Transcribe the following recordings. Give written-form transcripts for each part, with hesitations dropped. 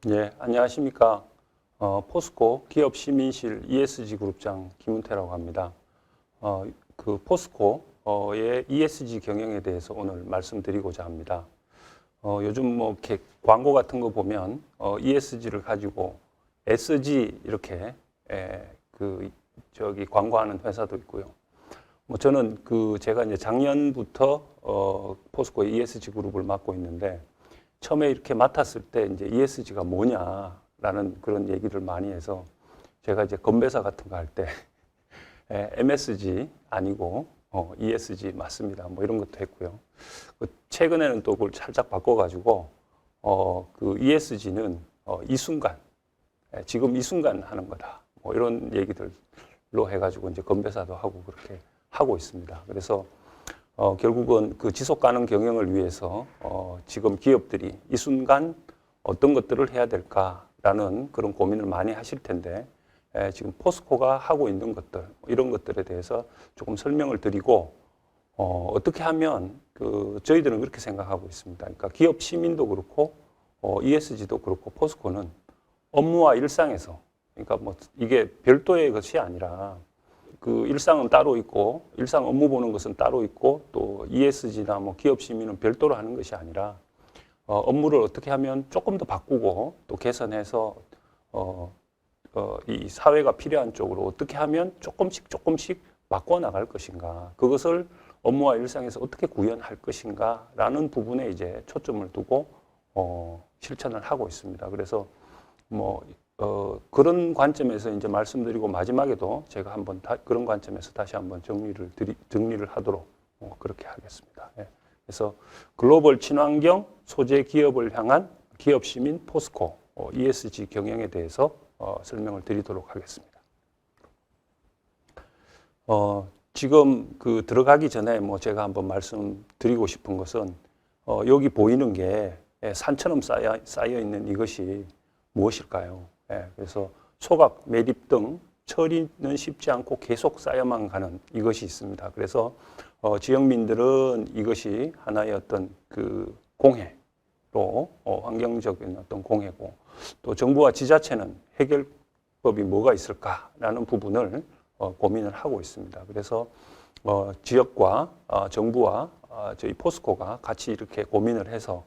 예, 안녕하십니까. 포스코 기업시민실 ESG 그룹장 김은태라고 합니다. 그 포스코의 ESG 경영에 대해서 오늘 말씀드리고자 합니다. 요즘 뭐 이렇게 광고 같은 거 보면 ESG를 가지고 SG 이렇게 광고하는 회사도 있고요. 뭐 저는 제가 이제 작년부터 포스코의 ESG 그룹을 맡고 있는데 처음에 이렇게 맡았을 때 이제 ESG가 뭐냐라는 그런 얘기를 많이 해서 제가 이제 건배사 같은 거 할 때 MSG 아니고 ESG 맞습니다. 뭐 이런 것도 했고요. 최근에는 또 그걸 살짝 바꿔가지고 그 ESG는 이 순간, 지금 이 순간 하는 거다. 뭐 이런 얘기들로 해가지고 이제 건배사도 하고 그렇게 하고 있습니다. 그래서 결국은 그 지속 가능 경영을 위해서 지금 기업들이 이 순간 어떤 것들을 해야 될까라는 그런 고민을 많이 하실 텐데 지금 포스코가 하고 있는 것들 이런 것들에 대해서 조금 설명을 드리고 어떻게 하면 저희들은 그렇게 생각하고 있습니다. 그러니까 기업 시민도 그렇고 ESG도 그렇고 포스코는 업무와 일상에서 그러니까 뭐 이게 별도의 것이 아니라 그 일상은 따로 있고 일상 업무 보는 것은 따로 있고 또 ESG나 뭐 기업 시민은 별도로 하는 것이 아니라 업무를 어떻게 하면 조금 더 바꾸고 또 개선해서 이 사회가 필요한 쪽으로 어떻게 하면 조금씩 바꿔 나갈 것인가 그것을 업무와 일상에서 어떻게 구현할 것인가라는 부분에 이제 초점을 두고 실천을 하고 있습니다. 그래서 뭐 그런 관점에서 이제 말씀드리고 마지막에도 제가 한번 그런 관점에서 다시 한번 정리를 하도록 그렇게 하겠습니다. 예. 그래서 글로벌 친환경 소재 기업을 향한 기업 시민 포스코 ESG 경영에 대해서 설명을 드리도록 하겠습니다. 지금 들어가기 전에 뭐 제가 한번 말씀드리고 싶은 것은 여기 보이는 게 산처럼 쌓여 있는 이것이 무엇일까요? 그래서 소각, 매립 등 처리는 쉽지 않고 계속 쌓여만 가는 이것이 있습니다. 그래서 지역민들은 이것이 하나의 어떤 공해로 환경적인 어떤 공해고 또 정부와 지자체는 해결법이 뭐가 있을까라는 부분을 고민을 하고 있습니다. 그래서 지역과 정부와 저희 포스코가 같이 이렇게 고민을 해서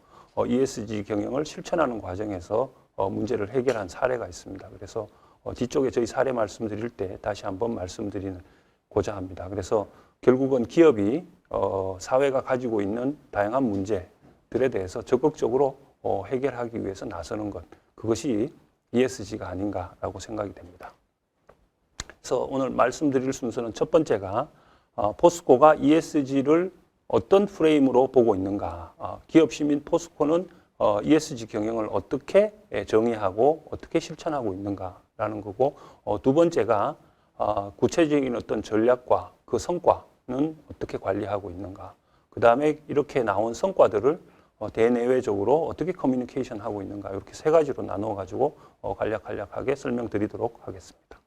ESG 경영을 실천하는 과정에서 문제를 해결한 사례가 있습니다. 그래서 뒤쪽에 저희 사례 말씀드릴 때 다시 한번 말씀드리고자 합니다. 그래서 결국은 기업이 사회가 가지고 있는 다양한 문제들에 대해서 적극적으로 해결하기 위해서 나서는 것, 그것이 ESG가 아닌가라고 생각이 됩니다. 그래서 오늘 말씀드릴 순서는 첫 번째가 포스코가 ESG를 어떤 프레임으로 보고 있는가, 기업 시민 포스코는 ESG 경영을 어떻게 정의하고 어떻게 실천하고 있는가라는 거고, 두 번째가 구체적인 어떤 전략과 그 성과는 어떻게 관리하고 있는가, 그 다음에 이렇게 나온 성과들을 대내외적으로 어떻게 커뮤니케이션 하고 있는가, 이렇게 세 가지로 나누어 가지고 간략하게 설명드리도록 하겠습니다.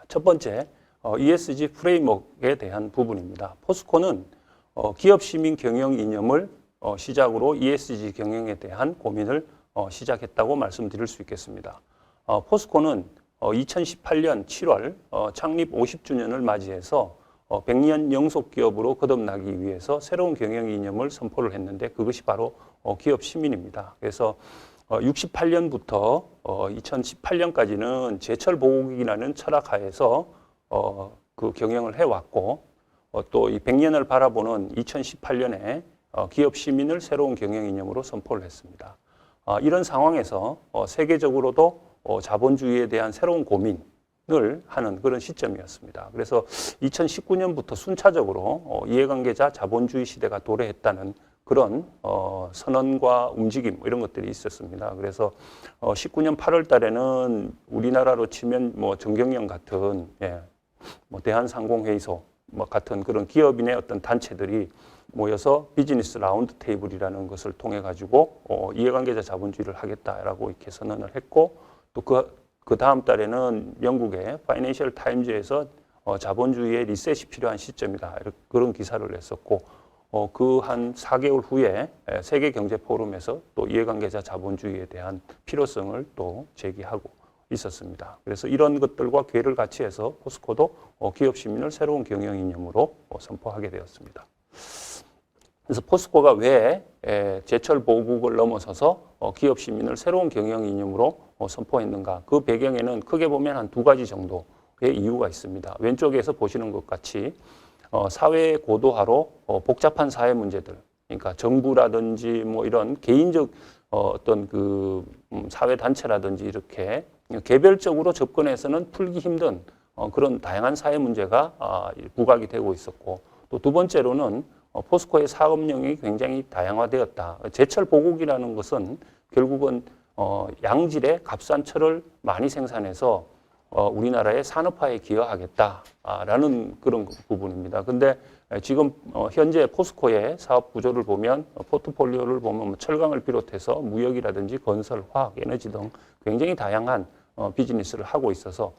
첫 번째, ESG 프레임워크에 대한 부분입니다. 포스코는 기업 시민 경영 이념을 시작으로 ESG 경영에 대한 고민을 시작했다고 말씀드릴 수 있겠습니다. 포스코는 2018년 7월 창립 50주년을 맞이해서 100년 영속 기업으로 거듭나기 위해서 새로운 경영 이념을 선포를 했는데 그것이 바로 기업 시민입니다. 그래서 68년부터 2018년까지는 제철 보국이라는 철학 하에서 그 경영을 해왔고 또 이 100년을 바라보는 2018년에 기업 시민을 새로운 경영 이념으로 선포를 했습니다. 이런 상황에서 세계적으로도 자본주의에 대한 새로운 고민을 하는 그런 시점이었습니다. 그래서 2019년부터 순차적으로 이해관계자 자본주의 시대가 도래했다는 그런 선언과 움직임 이런 것들이 있었습니다. 그래서 19년 8월 달에는 우리나라로 치면 뭐 정경련 같은 뭐 대한상공회의소 뭐 같은 그런 기업인의 어떤 단체들이 모여서 비즈니스 라운드 테이블이라는 것을 통해 가지고 이해관계자 자본주의를 하겠다라고 이렇게 선언을 했고 또 그 다음 달에는 영국의 파이낸셜 타임즈에서 자본주의의 리셋이 필요한 시점이다 그런 기사를 냈었고 그 한 4개월 후에 세계경제포럼에서 또 이해관계자 자본주의에 대한 필요성을 또 제기하고 있었습니다. 그래서 이런 것들과 궤를 같이 해서 포스코도 기업 시민을 새로운 경영 이념으로 선포하게 되었습니다. 그래서 포스코가 왜 제철 보국을 넘어서서 기업 시민을 새로운 경영 이념으로 선포했는가? 그 배경에는 크게 보면 한 두 가지 정도의 이유가 있습니다. 왼쪽에서 보시는 것 같이 사회 고도화로 복잡한 사회 문제들, 그러니까 정부라든지 뭐 이런 개인적 어떤 그 사회 단체라든지 이렇게 개별적으로 접근해서는 풀기 힘든 그런 다양한 사회 문제가 부각이 되고 있었고, 또 두 번째로는 포스코의 사업 영역이 굉장히 다양화되었다. 제철 보국이라는 것은 결국은 양질의 값싼 철을 많이 생산해서 우리나라의 산업화에 기여하겠다라는 그런 부분입니다. 근데 지금 현재 포스코의 사업 구조를 보면 포트폴리오를 보면 뭐 철강을 비롯해서 무역이라든지 건설, 화학, 에너지 등 굉장히 다양한 비즈니스를 하고 있어서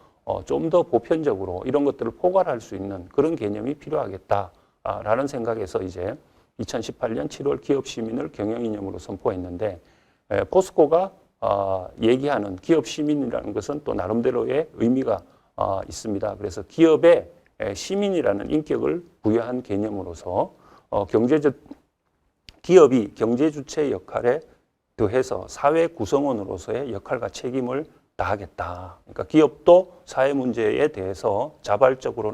좀 더 보편적으로 이런 것들을 포괄할 수 있는 그런 개념이 필요하겠다라는 생각에서 이제 2018년 7월 기업 시민을 경영 이념으로 선포했는데, 포스코가 얘기하는 기업 시민이라는 것은 또 나름대로의 의미가 있습니다. 그래서 기업에 시민이라는 인격을 부여한 개념으로서 기업이 경제 주체 역할에 더해서 사회 구성원으로서의 역할과 책임을 다하겠다. 그러니까 기업도 사회 문제에 대해서 자발적으로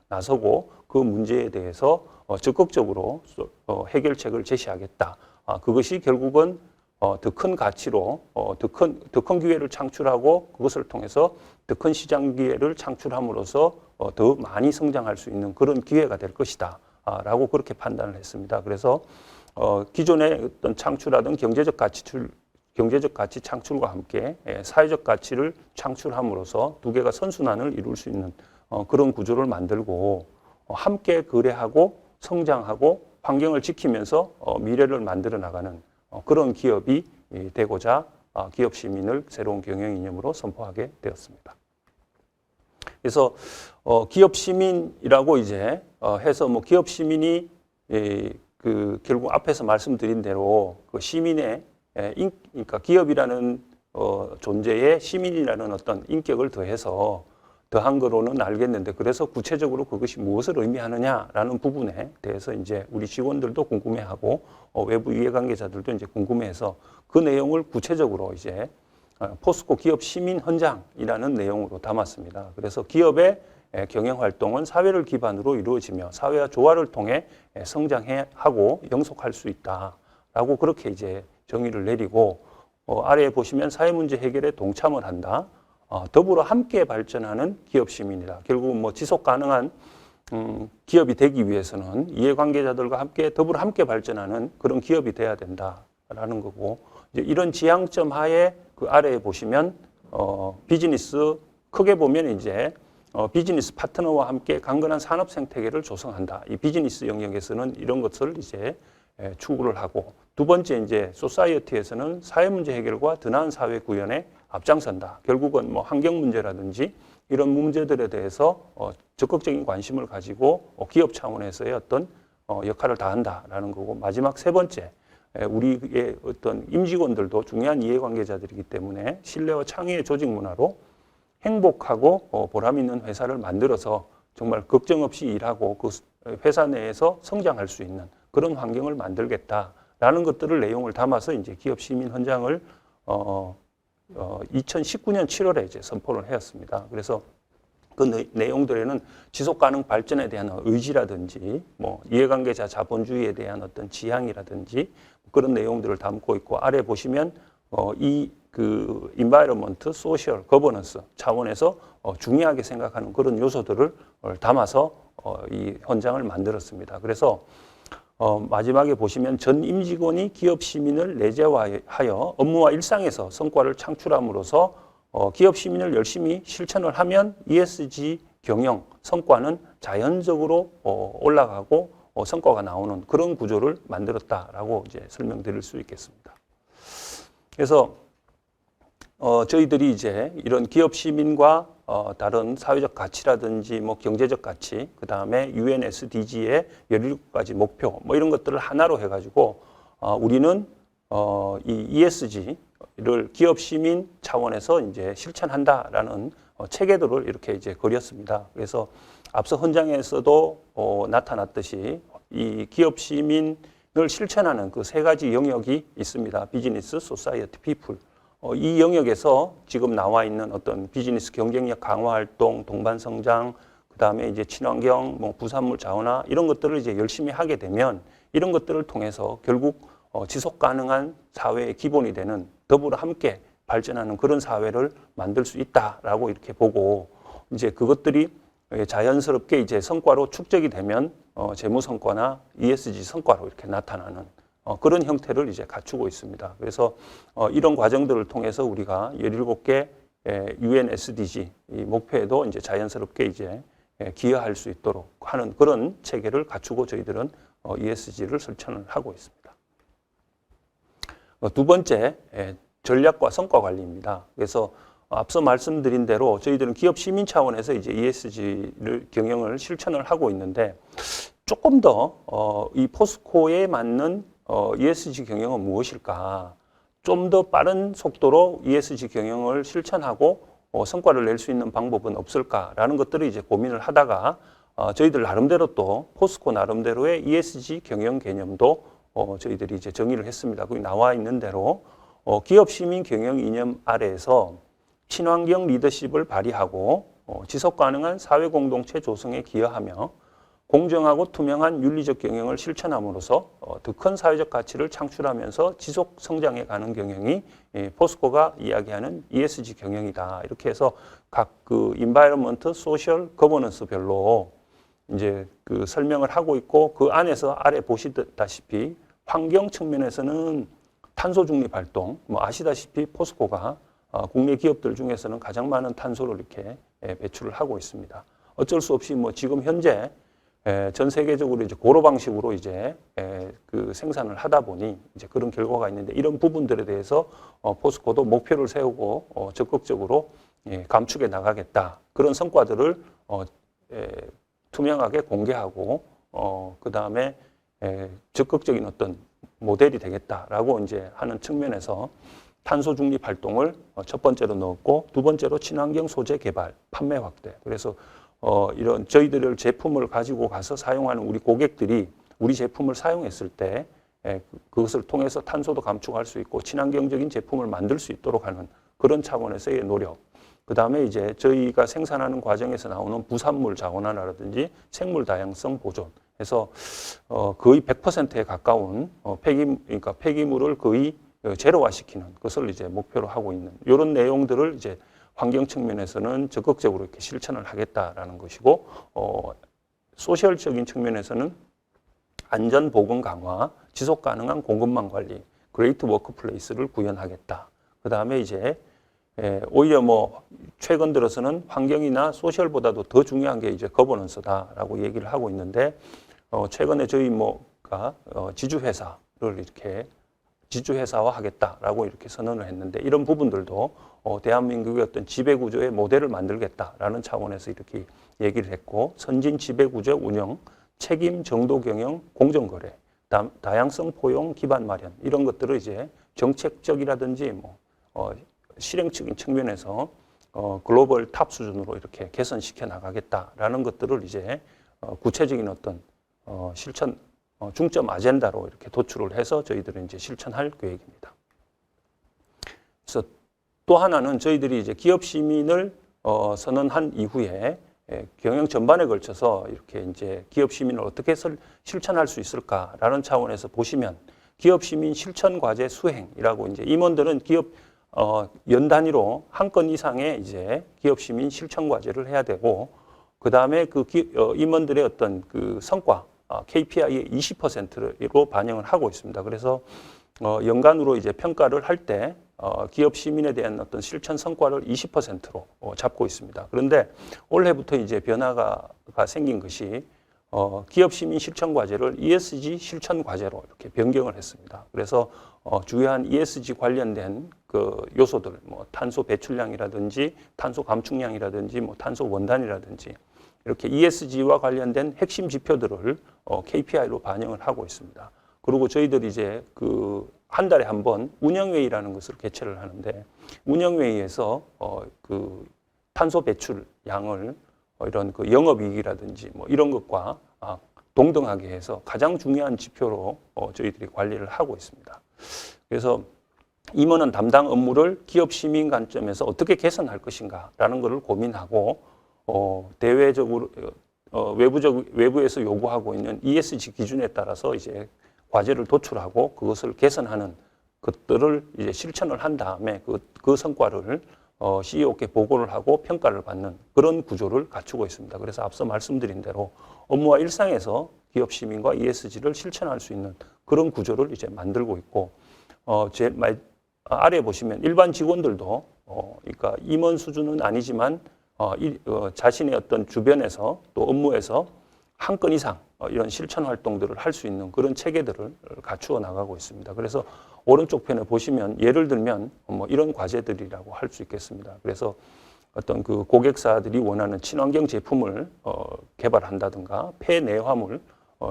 나서고 그 문제에 대해서 적극적으로 해결책을 제시하겠다. 그것이 결국은 더 큰 가치로 더 큰 기회를 창출하고 그것을 통해서 더 큰 시장 기회를 창출함으로써 더 많이 성장할 수 있는 그런 기회가 될 것이다 라고 그렇게 판단을 했습니다. 그래서 기존의 어떤 창출하던 경제적 가치 창출과 함께 사회적 가치를 창출함으로써 두 개가 선순환을 이룰 수 있는 그런 구조를 만들고, 함께 거래하고 성장하고 환경을 지키면서 미래를 만들어 나가는 그런 기업이 되고자 기업 시민을 새로운 경영 이념으로 선포하게 되었습니다. 그래서 기업 시민이라고 이제 해서 뭐 기업 시민이 그 결국 앞에서 말씀드린 대로 그 시민의 그러니까 기업이라는 존재에 시민이라는 어떤 인격을 더한 거로는 알겠는데, 그래서 구체적으로 그것이 무엇을 의미하느냐라는 부분에 대해서 이제 우리 직원들도 궁금해하고 외부 이해관계자들도 이제 궁금해해서 그 내용을 구체적으로 이제 포스코 기업 시민 헌장이라는 내용으로 담았습니다. 그래서 기업의 경영 활동은 사회를 기반으로 이루어지며 사회와 조화를 통해 성장하고 영속할 수 있다라고 그렇게 이제 정의를 내리고, 아래에 보시면 사회 문제 해결에 동참을 한다. 더불어 함께 발전하는 기업 시민이다. 결국은 뭐 지속 가능한 기업이 되기 위해서는 이해관계자들과 함께 더불어 함께 발전하는 그런 기업이 돼야 된다라는 거고, 이제 이런 지향점 하에 그 아래에 보시면 비즈니스 크게 보면 이제 비즈니스 파트너와 함께 강건한 산업 생태계를 조성한다. 이 비즈니스 영역에서는 이런 것을 이제 추구를 하고, 두 번째 이제 소사이어티에서는 사회 문제 해결과 더 나은 사회 구현에 앞장선다. 결국은 뭐 환경 문제라든지 이런 문제들에 대해서 적극적인 관심을 가지고 기업 차원에서의 어떤 역할을 다한다라는 거고, 마지막 세 번째, 우리의 어떤 임직원들도 중요한 이해관계자들이기 때문에 신뢰와 창의의 조직 문화로 행복하고 보람 있는 회사를 만들어서 정말 걱정 없이 일하고 그 회사 내에서 성장할 수 있는 그런 환경을 만들겠다라는 것들을 내용을 담아서 이제 기업 시민 헌장을 2019년 7월에 이제 선포를 하였습니다. 그래서 그 내용들에는 지속 가능 발전에 대한 의지라든지 뭐 이해관계자 자본주의에 대한 어떤 지향이라든지 그런 내용들을 담고 있고, 아래 보시면 이 그 인바이러먼트, 소셜, 거버넌스 차원에서 중요하게 생각하는 그런 요소들을 담아서 이 헌장을 만들었습니다. 그래서 마지막에 보시면 전 임직원이 기업 시민을 내재화하여 업무와 일상에서 성과를 창출함으로써 기업 시민을 열심히 실천을 하면 ESG 경영 성과는 자연적으로 올라가고 성과가 나오는 그런 구조를 만들었다라고 이제 설명드릴 수 있겠습니다. 그래서 저희들이 이제 이런 기업 시민과 다른 사회적 가치라든지 뭐 경제적 가치, 그 다음에 UN SDG의 17가지 목표, 뭐 이런 것들을 하나로 해가지고 우리는 이 ESG를 기업 시민 차원에서 이제 실천한다라는 체계도를 이렇게 이제 그렸습니다. 그래서 앞서 헌장에서도 나타났듯이 이 기업 시민을 실천하는 그 세 가지 영역이 있습니다. 비즈니스, 소사이어티, 피플. 이 영역에서 지금 나와 있는 어떤 비즈니스 경쟁력 강화 활동, 동반 성장, 그 다음에 이제 친환경, 뭐 부산물 자원화 이런 것들을 이제 열심히 하게 되면 이런 것들을 통해서 결국 지속 가능한 사회의 기본이 되는 더불어 함께 발전하는 그런 사회를 만들 수 있다라고 이렇게 보고 이제 그것들이 자연스럽게 이제 성과로 축적이 되면 재무 성과나 ESG 성과로 이렇게 나타나는 그런 형태를 이제 갖추고 있습니다. 그래서 이런 과정들을 통해서 우리가 17개 UN SDG 이 목표에도 이제 자연스럽게 이제 기여할 수 있도록 하는 그런 체계를 갖추고 저희들은 ESG를 실천을 하고 있습니다. 두 번째, 전략과 성과 관리입니다. 그래서 앞서 말씀드린 대로 저희들은 기업 시민 차원에서 이제 ESG를 경영을 실천을 하고 있는데 조금 더 이 포스코에 맞는 ESG 경영은 무엇일까? 좀 더 빠른 속도로 ESG 경영을 실천하고 성과를 낼 수 있는 방법은 없을까라는 것들을 이제 고민을 하다가 저희들 나름대로 또 포스코 나름대로의 ESG 경영 개념도 저희들이 이제 정의를 했습니다. 거기 나와 있는 대로 기업 시민 경영 이념 아래에서 친환경 리더십을 발휘하고 지속 가능한 사회 공동체 조성에 기여하며 공정하고 투명한 윤리적 경영을 실천함으로써 더 큰 사회적 가치를 창출하면서 지속 성장해 가는 경영이 포스코가 이야기하는 ESG 경영이다. 이렇게 해서 각 그 인바이러먼트, 소셜, 거버넌스별로 이제 그 설명을 하고 있고 그 안에서 아래 보시다시피 환경 측면에서는 탄소 중립 활동, 뭐 아시다시피 포스코가 국내 기업들 중에서는 가장 많은 탄소를 이렇게 배출을 하고 있습니다. 어쩔 수 없이 뭐 지금 현재 전 세계적으로 이제 고로 방식으로 이제 그 생산을 하다 보니 이제 그런 결과가 있는데 이런 부분들에 대해서 포스코도 목표를 세우고 적극적으로 감축해 나가겠다. 그런 성과들을 투명하게 공개하고 그 다음에 적극적인 어떤 모델이 되겠다라고 이제 하는 측면에서 탄소 중립 활동을 첫 번째로 넣었고 두 번째로 친환경 소재 개발, 판매 확대. 그래서 이런 저희들의 제품을 가지고 가서 사용하는 우리 고객들이 우리 제품을 사용했을 때 그것을 통해서 탄소도 감축할 수 있고 친환경적인 제품을 만들 수 있도록 하는 그런 차원에서의 노력. 그 다음에 이제 저희가 생산하는 과정에서 나오는 부산물 자원화라든지 생물 다양성 보존. 해서 거의 100%에 가까운 그러니까 폐기물을 거의 제로화시키는 것을 이제 목표로 하고 있는 이런 내용들을 이제 환경 측면에서는 적극적으로 이렇게 실천을 하겠다라는 것이고 소셜적인 측면에서는 안전 보건 강화, 지속 가능한 공급망 관리, 그레이트 워크플레이스를 구현하겠다. 그 다음에 이제 오히려 뭐 최근 들어서는 환경이나 소셜보다도 더 중요한 게 이제 거버넌스다라고 얘기를 하고 있는데 최근에 저희 뭐가 지주회사를 이렇게 지주회사화 하겠다라고 이렇게 선언을 했는데 이런 부분들도 대한민국의 어떤 지배구조의 모델을 만들겠다라는 차원에서 이렇게 얘기를 했고 선진 지배구조 운영, 책임 정도 경영, 공정거래, 다양성 포용 기반 마련 이런 것들을 이제 정책적이라든지 뭐 실행적인 측면에서 글로벌 탑 수준으로 이렇게 개선시켜 나가겠다라는 것들을 이제 구체적인 어떤 실천 중점 아젠다로 이렇게 도출을 해서 저희들은 이제 실천할 계획입니다. 그래서 또 하나는 저희들이 이제 기업 시민을 선언한 이후에 경영 전반에 걸쳐서 이렇게 이제 기업 시민을 어떻게 실천할 수 있을까라는 차원에서 보시면 기업 시민 실천 과제 수행이라고 이제 임원들은 기업 연 단위로 한 건 이상의 이제 기업 시민 실천 과제를 해야 되고 그 다음에 그 임원들의 어떤 그 성과 KPI의 20%로 반영을 하고 있습니다. 그래서 연간으로 이제 평가를 할 때 기업 시민에 대한 어떤 실천 성과를 20%로 잡고 있습니다. 그런데 올해부터 이제 변화가 생긴 것이 기업 시민 실천 과제를 ESG 실천 과제로 이렇게 변경을 했습니다. 그래서 주요한 ESG 관련된 그 요소들, 뭐 탄소 배출량이라든지 탄소 감축량이라든지 뭐 탄소 원단이라든지 이렇게 ESG와 관련된 핵심 지표들을 KPI로 반영을 하고 있습니다. 그리고 저희들이 이제 그 한 달에 한 번 운영회의라는 것을 개최를 하는데 운영회의에서 그 탄소 배출량을 이런 그 영업이익이라든지 뭐 이런 것과 동등하게 해서 가장 중요한 지표로 저희들이 관리를 하고 있습니다. 그래서 임원은 담당 업무를 기업 시민 관점에서 어떻게 개선할 것인가라는 것을 고민하고 대외적으로 외부에서 요구하고 있는 ESG 기준에 따라서 이제 과제를 도출하고 그것을 개선하는 것들을 이제 실천을 한 다음에 그 성과를 CEO께 보고를 하고 평가를 받는 그런 구조를 갖추고 있습니다. 그래서 앞서 말씀드린 대로 업무와 일상에서 기업 시민과 ESG를 실천할 수 있는 그런 구조를 이제 만들고 있고, 아래 보시면 일반 직원들도 그러니까 임원 수준은 아니지만 자신의 어떤 주변에서 또 업무에서 한 건 이상 이런 실천 활동들을 할 수 있는 그런 체계들을 갖추어 나가고 있습니다. 그래서 오른쪽 편에 보시면 예를 들면 뭐 이런 과제들이라고 할 수 있겠습니다. 그래서 어떤 그 고객사들이 원하는 친환경 제품을 개발한다든가 폐내화물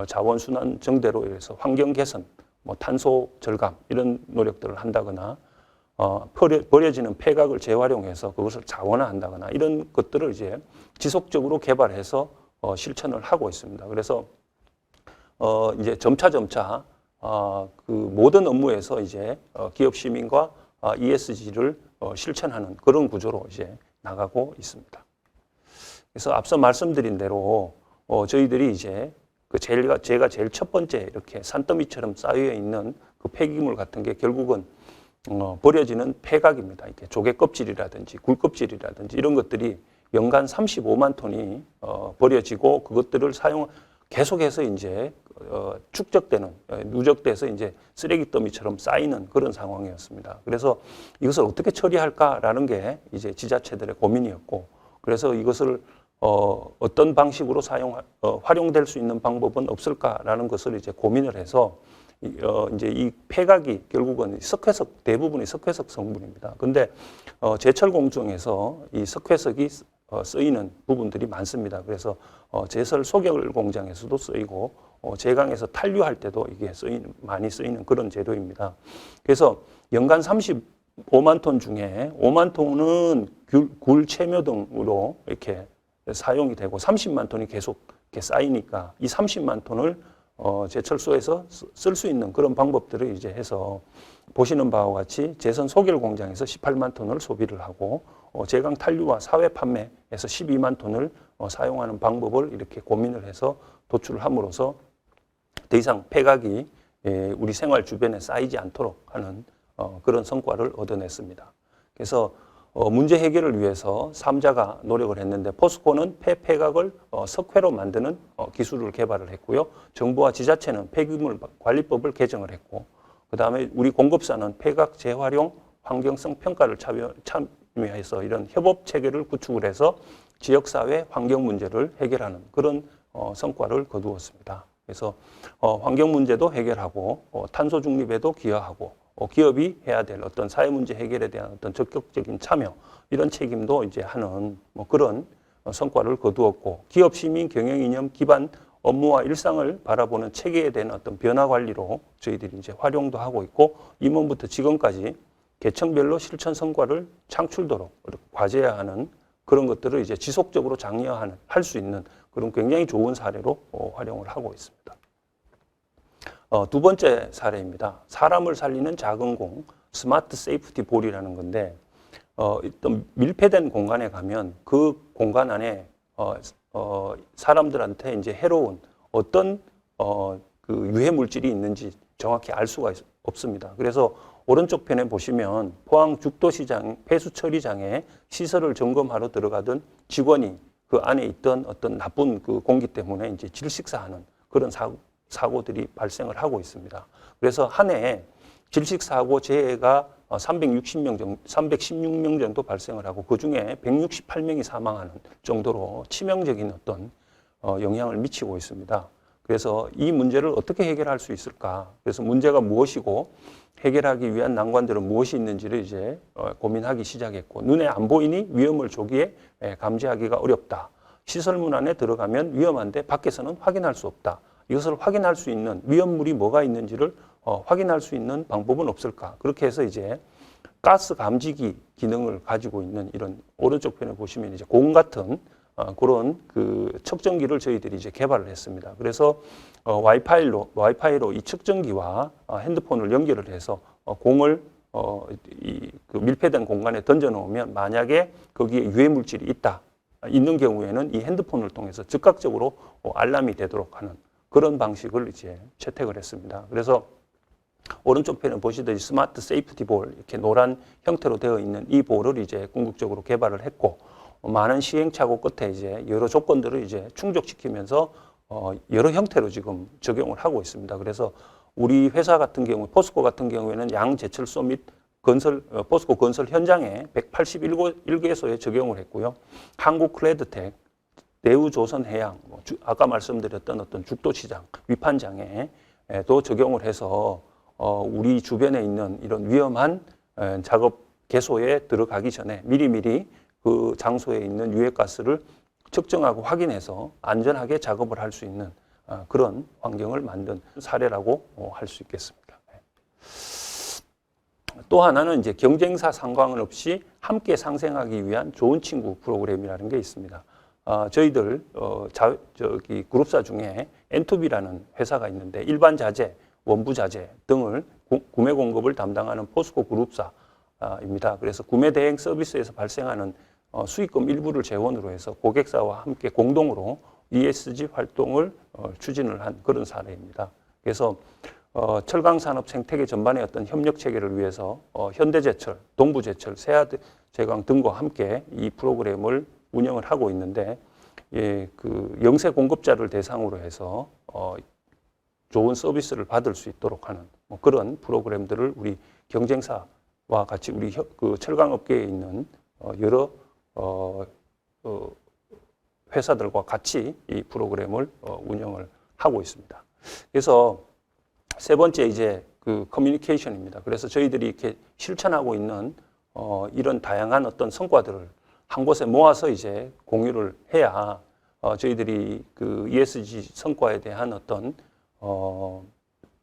자원순환 정대로 해서 환경 개선, 뭐 탄소 절감 이런 노력들을 한다거나 버려지는 폐각을 재활용해서 그것을 자원화한다거나 이런 것들을 이제 지속적으로 개발해서 실천을 하고 있습니다. 그래서 이제 점차 그 모든 업무에서 이제 기업 시민과 ESG를 실천하는 그런 구조로 이제 나가고 있습니다. 그래서 앞서 말씀드린 대로 저희들이 이제 제가 제일 첫 번째 이렇게 산더미처럼 쌓여 있는 그 폐기물 같은 게 결국은 버려지는 폐각입니다. 이렇게 조개 껍질이라든지 굴 껍질이라든지 이런 것들이 연간 35만 톤이 버려지고 그것들을 계속해서 이제 축적되는 누적돼서 이제 쓰레기 더미처럼 쌓이는 그런 상황이었습니다. 그래서 이것을 어떻게 처리할까라는 게 이제 지자체들의 고민이었고, 그래서 이것을 어떤 방식으로 활용될 수 있는 방법은 없을까라는 것을 이제 고민을 해서 이제 이 폐각이 결국은 대부분이 석회석 성분입니다. 근데 제철 공정에서 이 석회석이 쓰이는 부분들이 많습니다. 그래서 제설 소결 공장에서도 쓰이고 제강에서 탄류할 때도 이게 많이 쓰이는 그런 재료입니다. 그래서 연간 35만 톤 중에 5만 톤은 굴 채묘 등으로 이렇게 사용이 되고 30만 톤이 계속 이렇게 쌓이니까 이 30만 톤을 제철소에서 쓸 수 있는 그런 방법들을 이제 해서 보시는 바와 같이 제선 소결 공장에서 18만 톤을 소비를 하고 제강 탄류와 사회 판매에서 12만 톤을 사용하는 방법을 이렇게 고민을 해서 도출을 함으로써 더 이상 폐각이 우리 생활 주변에 쌓이지 않도록 하는 그런 성과를 얻어냈습니다. 그래서 문제 해결을 위해서 3자가 노력을 했는데 포스코는 폐각을 석회로 만드는 기술을 개발을 했고요. 정부와 지자체는 폐기물 관리법을 개정을 했고, 그다음에 우리 공급사는 폐각 재활용 환경성 평가를 참여해서 이런 협업 체계를 구축을 해서 지역사회 환경 문제를 해결하는 그런 성과를 거두었습니다. 그래서 환경 문제도 해결하고 탄소 중립에도 기여하고 기업이 해야 될 어떤 사회 문제 해결에 대한 어떤 적극적인 참여 이런 책임도 이제 하는 뭐 그런 성과를 거두었고, 기업 시민 경영 이념 기반 업무와 일상을 바라보는 체계에 대한 어떤 변화 관리로 저희들이 이제 활용도 하고 있고, 임원부터 직원까지 계층별로 실천 성과를 창출도록 과제화하는 그런 것들을 이제 지속적으로 장려하는 할 수 있는 그런 굉장히 좋은 사례로 활용을 하고 있습니다. 두 번째 사례입니다. 사람을 살리는 작은 공, 스마트 세이프티 볼이라는 건데, 어떤 밀폐된 공간에 가면 그 공간 안에 사람들한테 이제 해로운 어떤 그 유해 물질이 있는지 정확히 알 수가 없습니다. 그래서 오른쪽 편에 보시면 포항 죽도시장 폐수처리장에 시설을 점검하러 들어가던 직원이 그 안에 있던 어떤 나쁜 그 공기 때문에 이제 질식사하는 그런 사고들이 발생을 하고 있습니다. 그래서 한 해에 질식사고 재해가 316명 정도 발생을 하고 그 중에 168명이 사망하는 정도로 치명적인 어떤 영향을 미치고 있습니다. 그래서 이 문제를 어떻게 해결할 수 있을까? 그래서 문제가 무엇이고 해결하기 위한 난관들은 무엇이 있는지를 이제 고민하기 시작했고, 눈에 안 보이니 위험을 조기에 감지하기가 어렵다. 시설문 안에 들어가면 위험한데 밖에서는 확인할 수 없다. 이것을 확인할 수 있는 위험물이 뭐가 있는지를 확인할 수 있는 방법은 없을까? 그렇게 해서 이제 가스 감지기 기능을 가지고 있는 이런 오른쪽 편에 보시면 이제 공 같은 그런 그 측정기를 저희들이 이제 개발을 했습니다. 그래서 와이파이로 이 측정기와 핸드폰을 연결을 해서 공을 그 밀폐된 공간에 던져 놓으면 만약에 거기에 유해 물질이 있는 경우에는 이 핸드폰을 통해서 즉각적으로 알람이 되도록 하는 그런 방식을 이제 채택을 했습니다. 그래서 오른쪽 편에 보시듯이 스마트 세이프티 볼, 이렇게 노란 형태로 되어 있는 이 볼을 이제 궁극적으로 개발을 했고, 많은 시행착오 끝에 이제 여러 조건들을 이제 충족시키면서 여러 형태로 지금 적용을 하고 있습니다. 그래서 우리 회사 같은 경우, 포스코 같은 경우에는 양제철소 및 포스코 건설 현장에 181개소에 적용을 했고요. 한국클레드텍, 대우조선해양, 아까 말씀드렸던 어떤 죽도시장, 위판장에도 적용을 해서 우리 주변에 있는 이런 위험한 작업 개소에 들어가기 전에 미리미리 그 장소에 있는 유해가스를 측정하고 확인해서 안전하게 작업을 할 수 있는 그런 환경을 만든 사례라고 할 수 있겠습니다. 또 하나는 이제 경쟁사 상관없이 함께 상생하기 위한 좋은 친구 프로그램이라는 게 있습니다. 저희들 그룹사 중에 N2B라는 회사가 있는데 일반 자재, 원부 자재 등을 구매 공급을 담당하는 포스코 그룹사입니다. 그래서 구매 대행 서비스에서 발생하는 수익금 일부를 재원으로 해서 고객사와 함께 공동으로 ESG 활동을 추진을 한 그런 사례입니다. 그래서 철강산업 생태계 전반의 어떤 협력 체계를 위해서 현대제철, 동부제철, 세아제강 등과 함께 이 프로그램을 운영을 하고 있는데, 그 영세 공급자를 대상으로 해서 좋은 서비스를 받을 수 있도록 하는 그런 프로그램들을 우리 경쟁사와 같이 우리 그 철강업계에 있는 여러 회사들과 같이 이 프로그램을 운영을 하고 있습니다. 그래서 세 번째 이제 그 커뮤니케이션입니다. 그래서 저희들이 이렇게 실천하고 있는 이런 다양한 어떤 성과들을 한 곳에 모아서 이제 공유를 해야 저희들이 그 ESG 성과에 대한 어떤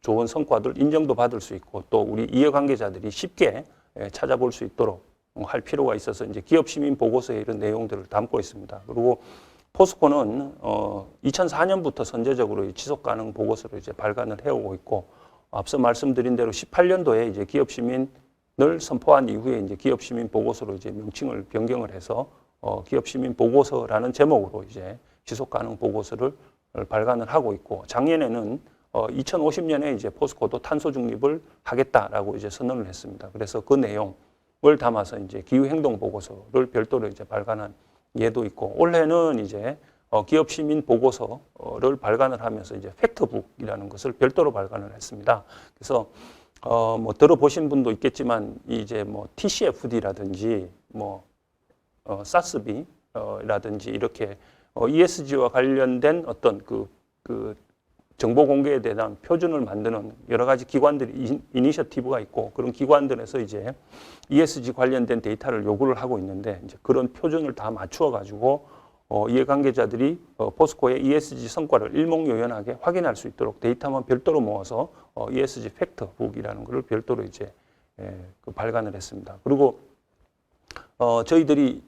좋은 성과들 인정도 받을 수 있고, 또 우리 이해관계자들이 쉽게 찾아볼 수 있도록 할 필요가 있어서 이제 기업 시민 보고서에 이런 내용들을 담고 있습니다. 그리고 포스코는 2004년부터 선제적으로 지속 가능 보고서를 이제 발간을 해오고 있고, 앞서 말씀드린 대로 18년도에 이제 기업 시민을 선포한 이후에 이제 기업 시민 보고서로 이제 명칭을 변경을 해서 기업 시민 보고서라는 제목으로 이제 지속 가능 보고서를 발간을 하고 있고, 작년에는 2050년에 이제 포스코도 탄소 중립을 하겠다라고 이제 선언을 했습니다. 그래서 그 내용을 담아서 이제 기후 행동 보고서를 별도로 이제 발간한 예도 있고, 올해는 이제 기업 시민 보고서를 발간을 하면서 이제 팩트북이라는 것을 별도로 발간을 했습니다. 그래서 뭐 들어보신 분도 있겠지만 이제 뭐 TCFD라든지 뭐 SASB라든지 이렇게 ESG와 관련된 어떤 그 정보 공개에 대한 표준을 만드는 여러 가지 기관들이 이니셔티브가 있고, 그런 기관들에서 이제 ESG 관련된 데이터를 요구를 하고 있는데, 이제 그런 표준을 다 맞추어 가지고 이해관계자들이 포스코의 ESG 성과를 일목요연하게 확인할 수 있도록 데이터만 별도로 모아서 ESG 팩트북이라는 것을 별도로 이제 발간을 했습니다. 그리고 저희들이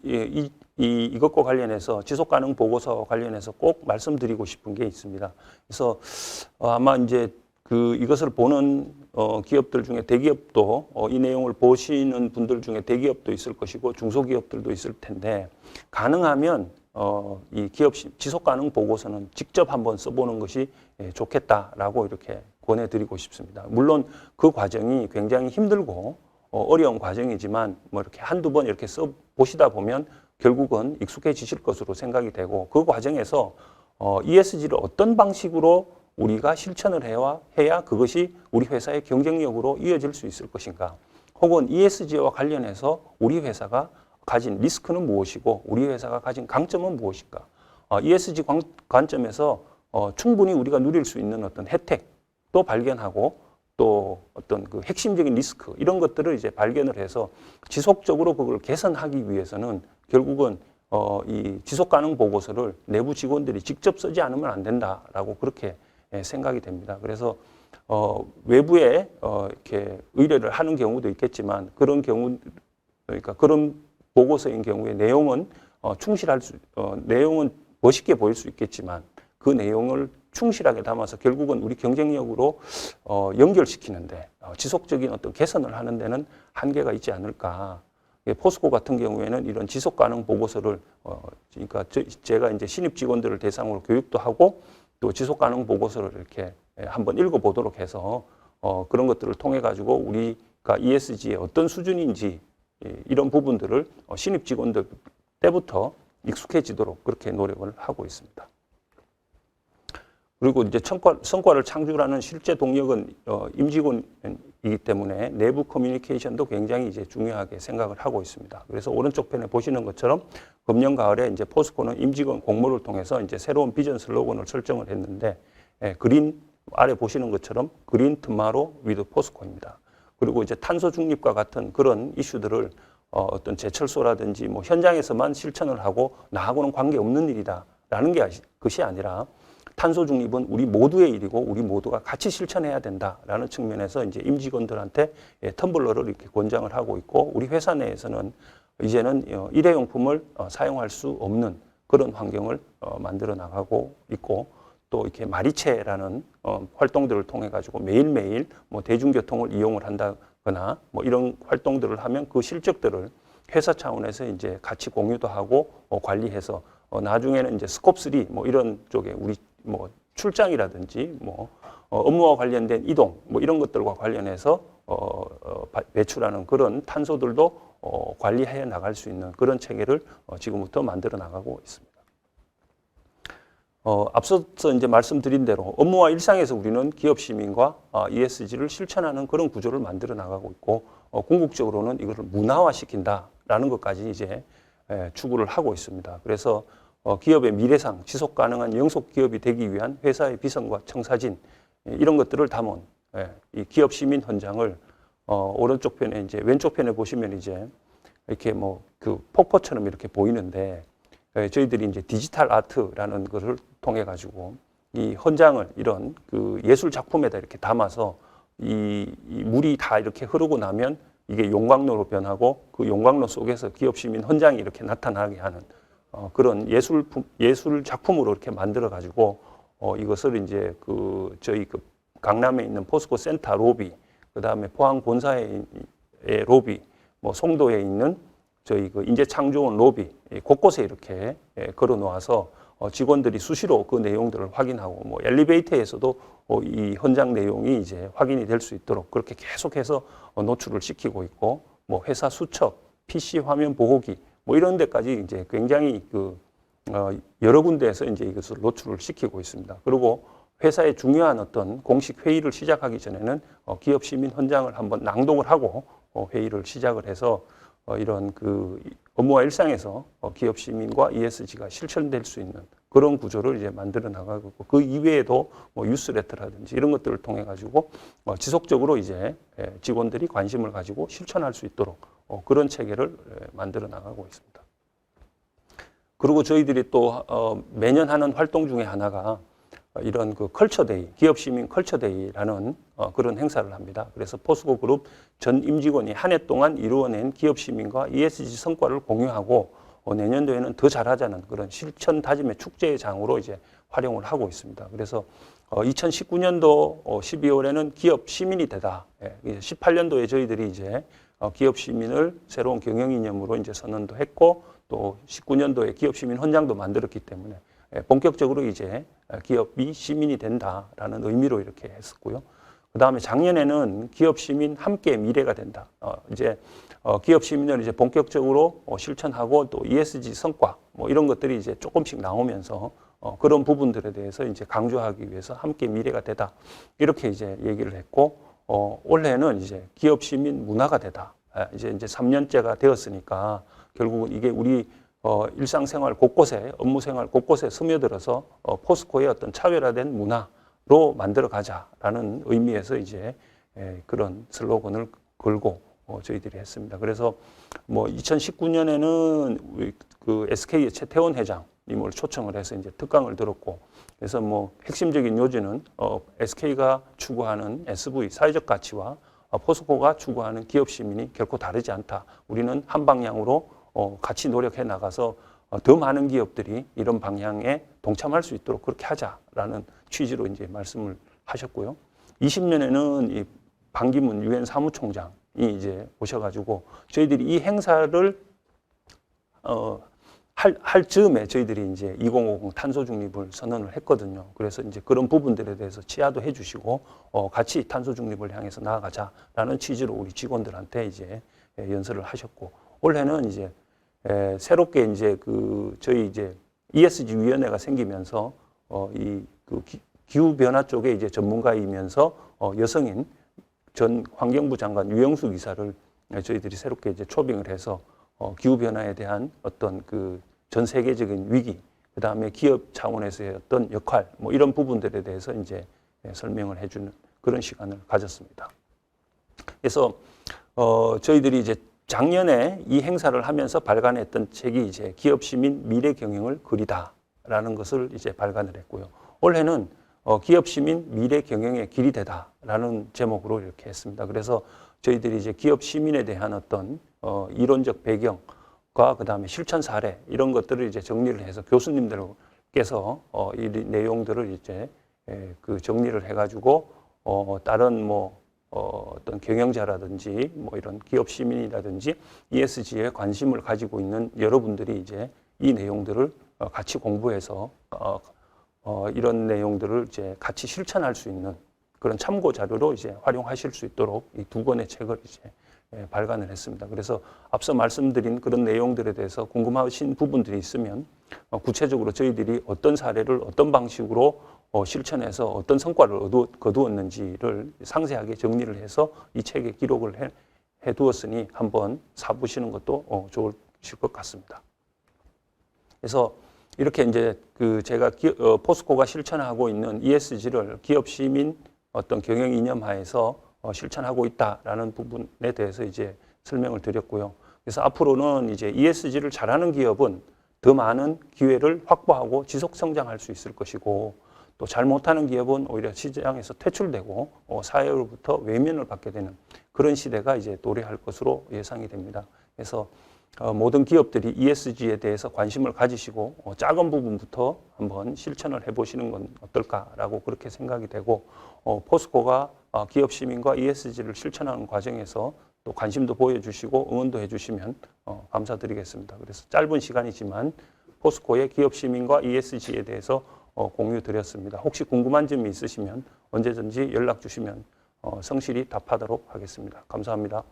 이것과 관련해서 지속가능 보고서 관련해서 꼭 말씀드리고 싶은 게 있습니다. 그래서 아마 이제 이것을 보는 기업들 중에 대기업도 이 내용을 보시는 분들 중에 대기업도 있을 것이고 중소기업들도 있을 텐데, 가능하면 이 기업 지속가능 보고서는 직접 한번 써보는 것이 좋겠다라고 이렇게 권해드리고 싶습니다. 물론 그 과정이 굉장히 힘들고 어려운 과정이지만 뭐 이렇게 한두 번 이렇게 써 보시다 보면 결국은 익숙해지실 것으로 생각이 되고, 그 과정에서 ESG를 어떤 방식으로 우리가 실천을 해야 그것이 우리 회사의 경쟁력으로 이어질 수 있을 것인가, 혹은 ESG와 관련해서 우리 회사가 가진 리스크는 무엇이고 우리 회사가 가진 강점은 무엇인가, ESG 관점에서 충분히 우리가 누릴 수 있는 어떤 혜택도 발견하고 또 어떤 그 핵심적인 리스크 이런 것들을 이제 발견을 해서 지속적으로 그걸 개선하기 위해서는 결국은 이 지속 가능 보고서를 내부 직원들이 직접 쓰지 않으면 안 된다라고 그렇게 생각이 됩니다. 그래서 외부에 이렇게 의뢰를 하는 경우도 있겠지만 그런 경우 그러니까 그런 보고서인 경우에 내용은 내용은 멋있게 보일 수 있겠지만 그 내용을 충실하게 담아서 결국은 우리 경쟁력으로 연결시키는데 지속적인 어떤 개선을 하는 데는 한계가 있지 않을까. 포스코 같은 경우에는 이런 지속 가능 보고서를 그러니까 제가 이제 신입 직원들을 대상으로 교육도 하고 또 지속 가능 보고서를 이렇게 한번 읽어보도록 해서 그런 것들을 통해 가지고 우리가 ESG의 어떤 수준인지 이런 부분들을 신입 직원들 때부터 익숙해지도록 그렇게 노력을 하고 있습니다. 그리고 이제 성과를 창출하는 실제 동력은 임직원이기 때문에 내부 커뮤니케이션도 굉장히 이제 중요하게 생각을 하고 있습니다. 그래서 오른쪽 편에 보시는 것처럼 금년 가을에 이제 포스코는 임직원 공모를 통해서 이제 새로운 비전 슬로건을 설정을 했는데 그린 아래 보시는 것처럼 그린 투마로 위드 포스코입니다. 그리고 이제 탄소 중립과 같은 그런 이슈들을 어떤 제철소라든지 뭐 현장에서만 실천을 하고 나하고는 관계없는 일이다라는 것이 아니라 탄소 중립은 우리 모두의 일이고 우리 모두가 같이 실천해야 된다라는 측면에서 이제 임직원들한테 텀블러를 이렇게 권장을 하고 있고 우리 회사 내에서는 이제는 일회용품을 사용할 수 없는 그런 환경을 만들어 나가고 있고 또 이렇게 마리체라는 활동들을 통해 가지고 매일매일 뭐 대중교통을 이용을 한다거나 뭐 이런 활동들을 하면 그 실적들을 회사 차원에서 이제 같이 공유도 하고 관리해서 나중에는 이제 스콥 3 뭐 이런 쪽에 우리 뭐 출장이라든지 뭐 업무와 관련된 이동 뭐 이런 것들과 관련해서 배출하는 그런 탄소들도 관리해 나갈 수 있는 그런 체계를 지금부터 만들어 나가고 있습니다. 앞서서 이제 말씀드린 대로 업무와 일상에서 우리는 기업 시민과 ESG를 실천하는 그런 구조를 만들어 나가고 있고 궁극적으로는 이것을 문화화시킨다라는 것까지 이제 추구를 하고 있습니다. 그래서 기업의 미래상 지속 가능한 영속 기업이 되기 위한 회사의 비전과 청사진 이런 것들을 담은 이 기업 시민 현장을 오른쪽 편에 이제 왼쪽 편에 보시면 이제 이렇게 뭐 그 폭포처럼 이렇게 보이는데 저희들이 이제 디지털 아트라는 것을 통해 가지고 이 현장을 이런 그 예술 작품에다 이렇게 담아서 이 물이 다 이렇게 흐르고 나면 이게 용광로로 변하고 그 용광로 속에서 기업 시민 현장이 이렇게 나타나게 하는 그런 예술 작품으로 이렇게 만들어 가지고 이것을 이제 저희 강남에 있는 포스코 센터 로비, 그다음에 포항 본사의 로비, 뭐 송도에 있는 저희 인재창조원 로비 곳곳에 이렇게 걸어 놓아서 직원들이 수시로 그 내용들을 확인하고 뭐 엘리베이터에서도 이 현장 내용이 이제 확인이 될 수 있도록 그렇게 계속해서 노출을 시키고 있고 뭐 회사 수첩, PC 화면 보호기 뭐 이런 데까지 이제 굉장히 여러 군데에서 이제 이것을 노출을 시키고 있습니다. 그리고 회사의 중요한 어떤 공식 회의를 시작하기 전에는 기업 시민 현장을 한번 낭독을 하고 회의를 시작을 해서 이런 업무와 일상에서 기업 시민과 ESG가 실천될 수 있는 그런 구조를 이제 만들어 나가고 있고 그 이외에도 뭐 뉴스레터라든지 이런 것들을 통해 가지고 지속적으로 이제 직원들이 관심을 가지고 실천할 수 있도록 그런 체계를 만들어 나가고 있습니다. 그리고 저희들이 또 매년 하는 활동 중에 하나가 이런 컬처데이, 기업 시민 컬처데이라는 그런 행사를 합니다. 그래서 포스코 그룹 전 임직원이 한 해 동안 이루어낸 기업 시민과 ESG 성과를 공유하고 내년도에는 더 잘하자는 그런 실천 다짐의 축제의 장으로 이제 활용을 하고 있습니다. 그래서 2019년도 12월에는 기업 시민이 되다. 18년도에 저희들이 이제 기업 시민을 새로운 경영 이념으로 이제 선언도 했고 또 19년도에 기업 시민 헌장도 만들었기 때문에 본격적으로 이제 기업이 시민이 된다라는 의미로 이렇게 했었고요. 그 다음에 작년에는 기업 시민 함께 미래가 된다. 이제 기업 시민을 이제 본격적으로 실천하고 또 ESG 성과 뭐 이런 것들이 이제 조금씩 나오면서 그런 부분들에 대해서 이제 강조하기 위해서 함께 미래가 되다. 이렇게 이제 얘기를 했고 올해는 이제 기업 시민 문화가 되다. 이제 3년째가 되었으니까 결국은 이게 우리 일상생활 곳곳에 업무생활 곳곳에 스며들어서 포스코의 어떤 차별화된 문화로 만들어 가자라는 의미에서 이제 그런 슬로건을 걸고 저희들이 했습니다. 그래서 뭐 2019년에는 그 SK의 최태원 회장님을 초청을 해서 이제 특강을 들었고, 그래서 뭐 핵심적인 요지는 SK가 추구하는 SV 사회적 가치와 포스코가 추구하는 기업 시민이 결코 다르지 않다. 우리는 한 방향으로 같이 노력해 나가서 더 많은 기업들이 이런 방향에 동참할 수 있도록 그렇게 하자라는 취지로 이제 말씀을 하셨고요. 20년에는 이 반기문 유엔 사무총장이 이제 오셔가지고 저희들이 이 행사를 할 즈음에 저희들이 이제 2050 탄소 중립을 선언을 했거든요. 그래서 이제 그런 부분들에 대해서 치하도 해주시고 같이 탄소 중립을 향해서 나아가자라는 취지로 우리 직원들한테 이제 연설을 하셨고, 올해는 이제 새롭게 이제 저희 이제 ESG 위원회가 생기면서 그 기후 변화 쪽에 이제 전문가이면서 여성인 전 환경부 장관 유영숙 이사를 저희들이 새롭게 이제 초빙을 해서 기후 변화에 대한 어떤 그 전 세계적인 위기, 그 다음에 기업 차원에서의 어떤 역할, 뭐 이런 부분들에 대해서 이제 설명을 해주는 그런 시간을 가졌습니다. 그래서 저희들이 이제 작년에 이 행사를 하면서 발간했던 책이 이제 기업 시민 미래 경영을 그리다라는 것을 이제 발간을 했고요. 올해는 기업 시민 미래 경영의 길이 되다라는 제목으로 이렇게 했습니다. 그래서 저희들이 이제 기업 시민에 대한 어떤 이론적 배경과 그다음에 실천 사례 이런 것들을 이제 정리를 해서 교수님들께서 이 내용들을 이제 그 정리를 해가지고 다른 뭐 어떤 경영자라든지 뭐 이런 기업 시민이라든지 ESG에 관심을 가지고 있는 여러분들이 이제 이 내용들을 같이 공부해서 이런 내용들을 이제 같이 실천할 수 있는 그런 참고 자료로 이제 활용하실 수 있도록 이 두 권의 책을 이제 발간을 했습니다. 그래서 앞서 말씀드린 그런 내용들에 대해서 궁금하신 부분들이 있으면 구체적으로 저희들이 어떤 사례를 어떤 방식으로 실천해서 어떤 성과를 거두었는지를 상세하게 정리를 해서 이 책에 기록을 해두었으니 한번 사보시는 것도 좋으실 것 같습니다. 그래서 이렇게 이제 제가 포스코가 실천하고 있는 ESG를 기업 시민 어떤 경영 이념하에서 실천하고 있다라는 부분에 대해서 이제 설명을 드렸고요. 그래서 앞으로는 이제 ESG를 잘하는 기업은 더 많은 기회를 확보하고 지속 성장할 수 있을 것이고, 또 잘 못하는 기업은 오히려 시장에서 퇴출되고 사회로부터 외면을 받게 되는 그런 시대가 이제 도래할 것으로 예상이 됩니다. 그래서 모든 기업들이 ESG에 대해서 관심을 가지시고 작은 부분부터 한번 실천을 해보시는 건 어떨까라고 그렇게 생각이 되고, 포스코가 기업 시민과 ESG를 실천하는 과정에서 또 관심도 보여주시고 응원도 해주시면 감사드리겠습니다. 그래서 짧은 시간이지만 포스코의 기업 시민과 ESG에 대해서 공유 드렸습니다. 혹시 궁금한 점이 있으시면 언제든지 연락 주시면 성실히 답하도록 하겠습니다. 감사합니다.